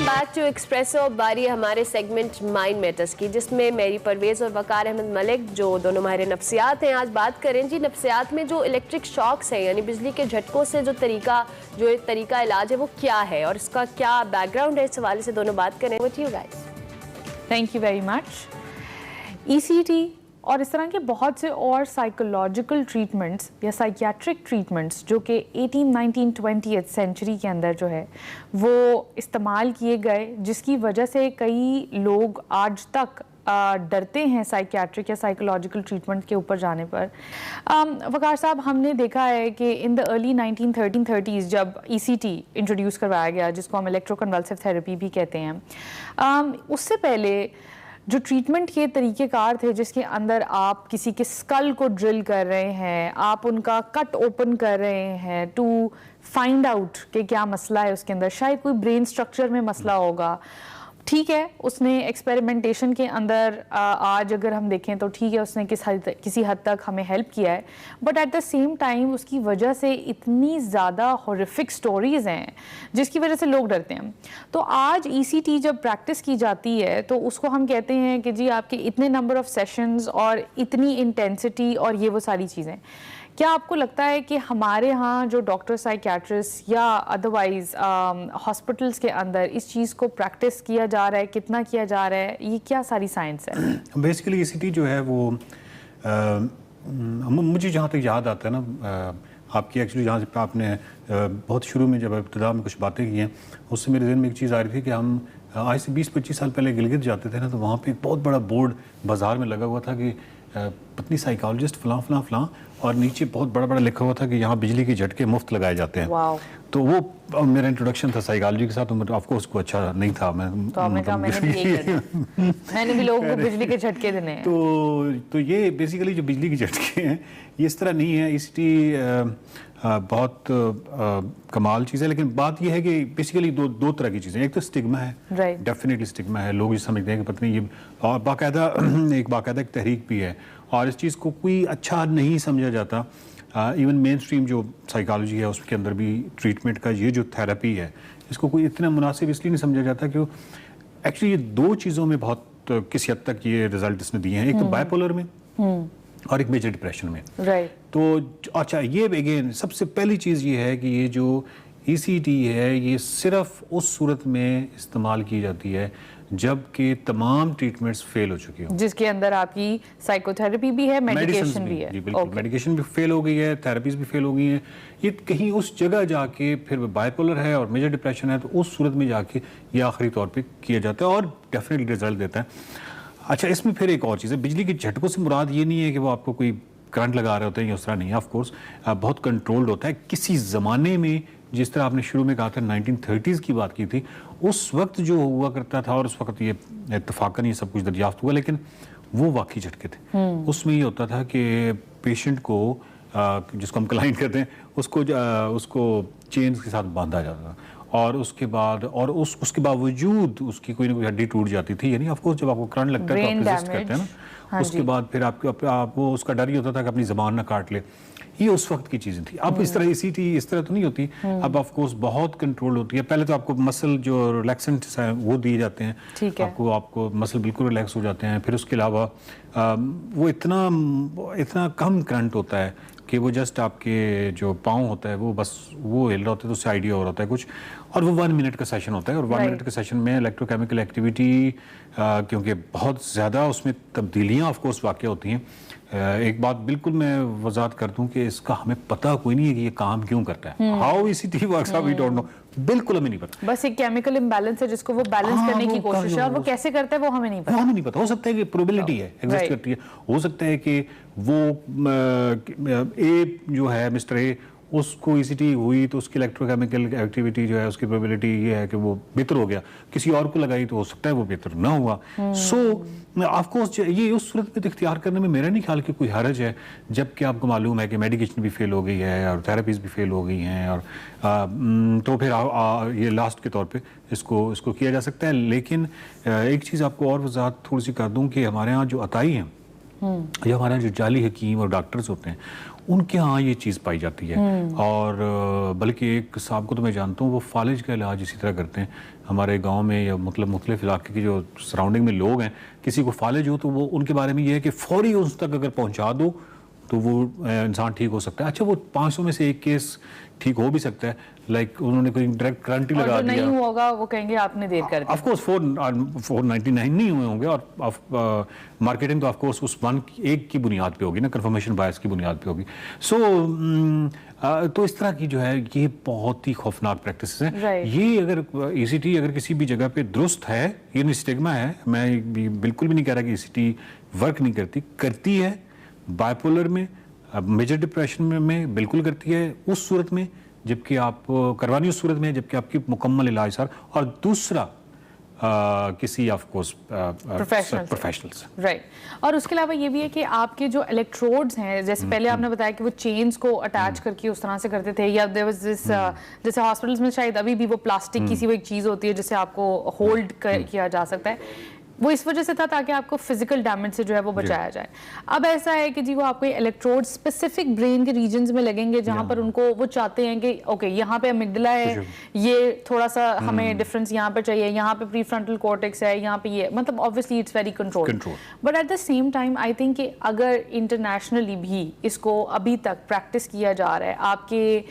Back to espresso. बारी हमारे segment mind matters की, जिसमें मेरी परवेज़ और वकार अहमद मलिक जो दोनों माहिर नफ्सियात हैं आज बात करें जी नफ्सियात में जो इलेक्ट्रिक शॉक्स हैं यानी बिजली के झटकों से जो तरीका इलाज है वो क्या है और इसका क्या बैकग्राउंड है, इस हवाले से दोनों बात करें with you guys. Thank you very much. ECT और इस तरह के बहुत से और साइकोलॉजिकल ट्रीटमेंट्स या साइकियाट्रिक ट्रीटमेंट्स जो कि 18, 19, 20th सेंचुरी के अंदर जो है वो इस्तेमाल किए गए, जिसकी वजह से कई लोग आज तक डरते हैं साइकियाट्रिक या साइकोलॉजिकल ट्रीटमेंट के ऊपर जाने पर। वकार साहब, हमने देखा है कि इन द अर्ली 1930s जब ECT इंट्रोड्यूस करवाया गया, जिसको हम इलेक्ट्रोकन्वल्सिव थेरेपी भी कहते हैं, उससे पहले जो ट्रीटमेंट के तरीक़ेकार थे जिसके अंदर आप किसी के स्कल को ड्रिल कर रहे हैं, आप उनका कट ओपन कर रहे हैं टू फाइंड आउट कि क्या मसला है उसके अंदर, शायद कोई ब्रेन स्ट्रक्चर में मसला होगा। ठीक है, उसने एक्सपेरिमेंटेशन के अंदर आज अगर हम देखें तो ठीक है, उसने किसी हद तक हमें हेल्प किया है, but at the same time उसकी वजह से इतनी ज़्यादा हॉरिफिक स्टोरीज़ हैं जिसकी वजह से लोग डरते हैं। तो आज ECT जब प्रैक्टिस की जाती है तो उसको हम कहते हैं कि जी आपके इतने नंबर ऑफ सेशंस और इतनी इंटेंसिटी और ये वो सारी चीज़ें। क्या आपको लगता है कि हमारे यहाँ जो डॉक्टर साइकियाट्रिस्ट या अदरवाइज हॉस्पिटल्स के अंदर इस चीज़ को प्रैक्टिस किया जा रहा है, कितना किया जा रहा है, ये क्या सारी साइंस है? बेसिकली ECT जो है वो मुझे जहाँ तक याद आता है ना, आपकी एक्चुअली जहाँ से आपने बहुत शुरू में जब इब्तिदा में कुछ बातें की हैं, उससे मेरे जहन में एक चीज़ आ रही थी कि हम आज से 20-25 साल पहले गिलगित जाते थे ना, तो वहाँ पे एक बहुत बड़ा बोर्ड बाज़ार में लगा हुआ था कि पत्नी साइकोलॉजिस्ट फलां फलां फलां, और नीचे बहुत बड़ा बड़ा लिखा हुआ था कि यहाँ बिजली के झटके मुफ्त लगाए जाते हैं। तो वो मेरा इंट्रोडक्शन था साइकोलॉजी के साथ, तो ऑफ कोर्स को अच्छा नहीं था। मैंने भी लोगों को बिजली के झटके देने हैं। तो ये बेसिकली जो बिजली के झटके हैं ये इस तरह नहीं है। ECT बहुत कमाल चीज़ है, लेकिन बात यह है कि बेसिकली दो तरह की चीज़ें। एक तो स्टिग्मा है, डेफिनेटली स्टिग्मा है, लोग ये समझते हैं कि पता नहीं ये, और बाकायदा एक तहरीक भी है और इस चीज़ को कोई अच्छा नहीं समझा जाता। इवन मेन स्ट्रीम जो साइकोलॉजी है उसके अंदर भी ट्रीटमेंट का ये जो थेरेपी है इसको कोई इतना मुनासिब इसलिए नहीं समझा जाता कि एक्चुअली ये दो चीज़ों में बहुत किसी हद तक ये रिजल्ट इसने दिए हैं, एक तो बाइपोलर में और एक मेजर डिप्रेशन में। तो अच्छा, ये अगेन सबसे पहली चीज़ ये है कि ये जो ECT है ये सिर्फ उस सूरत में इस्तेमाल की जाती है जबकि तमाम ट्रीटमेंट्स फेल हो चुकी हो, जिसके अंदर आपकी साइकोथेरेपी भी है, मेडिकेशन भी है। जी बिल्कुल, मेडिकेशन भी फेल हो गई है, थेरेपीज भी फेल हो गई हैं। ये कहीं उस जगह जाके फिर बाइपोलर है और मेजर डिप्रेशन है, तो उस सूरत में जाके ये आखिरी तौर पे किया जाता है और डेफिनेटली रिजल्ट देता है। अच्छा, इसमें फिर एक और चीज़ है, बिजली के झटकों से मुराद ये नहीं है कि वो आपको कोई करंट लगा रहे होते हैं, उस तरह नहीं है। ऑफ कोर्स बहुत कंट्रोल्ड होता है। किसी ज़माने में जिस तरह आपने शुरू में कहा था 1930s की बात की थी, उस वक्त जो हुआ करता था और उस वक्त ये इत्तफाकन ये सब कुछ दरियाफ्त हुआ, लेकिन वो वाकई झटके थे। उसमें ये होता था कि पेशेंट को जिसको हम क्लाइंट कहते हैं उसको चेन्स के साथ बांधा जाता था और उसके बाद उसके बावजूद उसकी कोई ना कोई हड्डी टूट जाती थी। यानी ऑफ कोर्स जब आपको करंट लगता है तो आप रेजिस्ट करते हैं ना, उसके बाद फिर आपको उसका डर ही होता था कि अपनी ज़बान ना काट ले। ये उस वक्त की चीज़ें थी। अब इस तरह ECT इस तरह तो नहीं होती। अब ऑफ कोर्स बहुत कंट्रोल होती है। पहले तो आपको मसल जो रिलैक्सेंट्स हैं वो दिए जाते हैं, आपको मसल बिल्कुल रिलैक्स हो जाते हैं। फिर उसके अलावा वो इतना कम करंट होता है कि वो जस्ट आपके जो पाँव होता है वो बस वो हिल रहा होता है, तो उससे आइडिया हो रहा होता है कुछ। और वो 1 मिनट का सेशन होता है और 1 मिनट के सेशन में इलेक्ट्रोकेमिकल एक्टिविटी क्योंकि बहुत ज़्यादा उसमें तब्दीलियाँ ऑफ कोर्स वाक़ होती हैं। एक बात बिल्कुल मैं वजाहत कर दूं कि इसका हमें पता कोई नहीं है कि ये काम क्यों करता है। How ECT works we don't know, बिल्कुल हमें नहीं पता। बस एक केमिकल इम्बैलेंस है जिसको वो बैलेंस करने की कोशिश है और वो कैसे करता है वो हमें नहीं पता। हमें नहीं पता। हो सकता है कि प्रोबेबिलिटी है, एग्जिस्ट करती है। हो सकता है कि वो ए जो है मिस्टर ए, उसको ECT हुई तो उसकी इलेक्ट्रोकेमिकल एक्टिविटी जो है उसकी प्रोबेबिलिटी ये है कि वो बेहतर हो गया। किसी और को लगाई तो हो सकता है वो बेहतर ना हुआ। सो ऑफ कोर्स ये उस सूरत में इख्तियार करने में मेरा नहीं ख्याल कि कोई हर्ज है, जबकि आपको मालूम है कि मेडिकेशन भी फेल हो गई है और थेरेपीज भी फेल हो गई हैं और तो फिर ये लास्ट के तौर पे इसको किया जा सकता है। लेकिन एक चीज़ आपको और वजाहत थोड़ी सी कर दूँ कि हमारे यहाँ जो अताई हैं या हमारे यहाँ जो जाली हकीम और डॉक्टर्स होते हैं ان کے ہاں یہ چیز پائی جاتی ہے. اور بلکہ ایک صاحب کو تو میں جانتا ہوں وہ فالج کا علاج اسی طرح کرتے ہیں. ہمارے گاؤں میں یا مختلف علاقے کی جو سراؤنڈنگ میں لوگ ہیں, کسی کو فالج ہو تو وہ ان کے بارے میں یہ ہے کہ فوری اس تک اگر پہنچا دو تو وہ انسان ٹھیک ہو سکتا ہے. اچھا وہ 500 میں سے ایک کیس ٹھیک ہو بھی سکتا ہے, لائک انہوں نے کوئی ڈائریکٹ کرنٹ ہی لگا دیا, نہیں ہوگا وہ کہیں گے آپ نے دیر کر دی. آف کورس 499 نہیں ہوئے ہوں گے, اور مارکیٹنگ تو آف کورس اس ایک کی بنیاد پہ ہوگی نا, کنفرمیشن بائس کی بنیاد پہ ہوگی. تو اس طرح کی جو ہے یہ بہت ہی خوفناک پریکٹسز ہیں. یہ اگر ای سی ٹی اگر کسی بھی جگہ پہ درست ہے, یہ نہیں اسٹگما ہے, میں بالکل بھی نہیں کہہ رہا کہ ای سی ٹی ورک نہیں کرتی ہے. بائیپولر میں, میجر ڈپریشن میں بالکل کرتی ہے اس صورت میں جبکہ آپ کروانی اس صورت میں جبکہ آپ کی مکمل علاج سر, اور دوسرا کسی آف کورس پروفیشنلز. رائٹ. اور اس کے علاوہ یہ بھی ہے کہ آپ کے جو الیکٹروڈز ہیں, جیسے پہلے آپ نے بتایا کہ وہ چینز کو اٹیچ کر کے اس طرح سے کرتے تھے, یا there was this جیسے ہاسپٹلس میں شاید ابھی بھی وہ پلاسٹک کسی وہ ایک چیز ہوتی ہے جسے آپ کو ہولڈ کیا جا سکتا ہے, وہ اس وجہ سے تھا تاکہ آپ کو فزیکل ڈیمیج سے جو ہے وہ بچایا جائے. اب ایسا ہے کہ جی وہ آپ کو الیکٹروڈ اسپیسیفک برین کے ریجنز میں لگیں گے جہاں پر ان کو وہ چاہتے ہیں کہ اوکے یہاں پہ امیگڈلا ہے, یہ تھوڑا سا ہمیں ڈفرینس یہاں پہ چاہیے, یہاں پہ پری فرنٹل کورٹیکس ہے, یہاں پہ یہ, مطلب obviously it's very controlled. But at the same time I think کہ اگر انٹرنیشنلی بھی اس کو ابھی تک پریکٹس کیا جا رہا ہے, آپ کے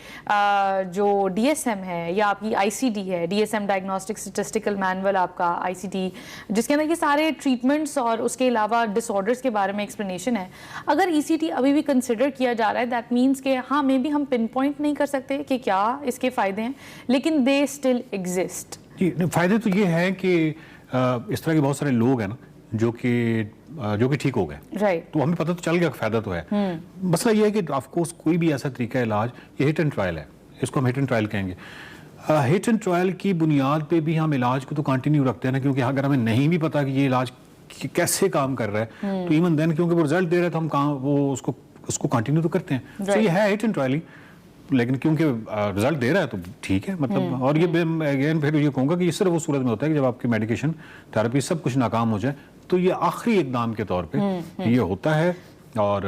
جو ڈی ایس ایم ہے یا آپ کی آئی سی ڈی ہے, D S M diagnostic statistical manual آپ کا آئی سی ڈی, جس کے اندر سارے ٹریٹمنٹس اور اس کے علاوہ ڈس آرڈرس کے بارے میں ایکسپلینیشن ہے, اگر ای سی ٹی ابھی بھی کنسیڈر کیا جا رہا ہے, دیٹ مینس کہ ہاں مے بی ہم پن پوائنٹ نہیں کر سکتے کہ کیا اس کے فائدے ہیں, لیکن دے اسٹل ایگزسٹ. جی فائدے تو یہ ہیں کہ اس طرح کے بہت سارے لوگ ہیں نا جو کہ ٹھیک ہو گئے, رائٹ, تو ہمیں پتہ تو چل گیا فائدہ تو ہے. مسئلہ یہ ہے کہ آف کورس کوئی بھی ایسا طریقہ علاج, یہ ہٹ اینڈ ٹرائل ہے, اس کو ہم ہٹ اینڈ ٹرائل کہیں گے. ہٹ اینڈ ٹرائل کی بنیاد پہ بھی ہم علاج کو تو کنٹینیو رکھتے ہیں نا, کیونکہ اگر ہمیں نہیں بھی پتا کہ یہ علاج کیسے کام کر رہا ہے تو ایون دین کیونکہ وہ رزلٹ دے رہا ہے تو ہم وہ اس کو کنٹینیو تو کرتے ہیں. سو یہ ہے ہٹ اینڈ ٹرائل, لیکن کیونکہ رزلٹ دے رہا ہے تو ٹھیک ہے مطلب. اور یہ اگین پھر یہ کہوں گا کہ یہ صرف وہ صورت میں ہوتا ہے کہ جب آپ کی میڈیکیشن تھراپی سب کچھ ناکام ہو جائے, تو یہ آخری اقدام کے طور پہ یہ ہوتا ہے. اور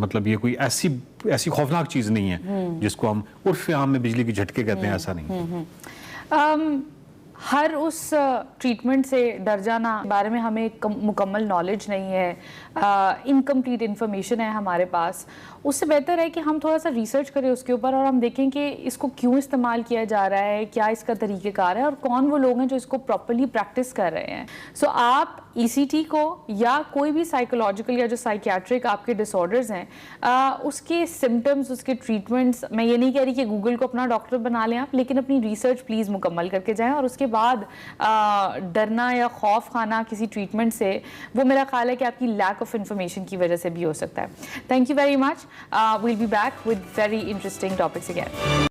مطلب یہ کوئی ایسی خوفناک چیز نہیں ہے جس کو ہم عرف عام میں بجلی کے جھٹکے کہتے ہیں, ایسا نہیں. ہر اس ٹریٹمنٹ سے ڈر جانا بارے میں ہمیں مکمل نالج نہیں ہے, انکمپلیٹ انفارمیشن ہے ہمارے پاس. اس سے بہتر ہے کہ ہم تھوڑا سا ریسرچ کریں اس کے اوپر, اور ہم دیکھیں کہ اس کو کیوں استعمال کیا جا رہا ہے, کیا اس کا طریقہ کار ہے, اور کون وہ لوگ ہیں جو اس کو پراپرلی پریکٹس کر رہے ہیں. سو آپ ای سی ٹی کو یا کوئی بھی سائیکولوجیکل یا جو سائیکیاٹرک آپ کے ڈس آرڈرز ہیں, اس کے سمٹمز, اس کے ٹریٹمنٹس, میں یہ نہیں کہہ رہی کہ گوگل کو اپنا ڈاکٹر بنا لیں آپ, لیکن اپنی ریسرچ پلیز مکمل کر کے جائیں. اور اس کے بعد ڈرنا یا خوف کھانا کسی ٹریٹمنٹ سے, وہ میرا خیال ہے کہ آپ کی لیک آف انفارمیشن کی وجہ سے بھی ہو سکتا ہے. Thank you very much. We'll be back with very interesting topics again.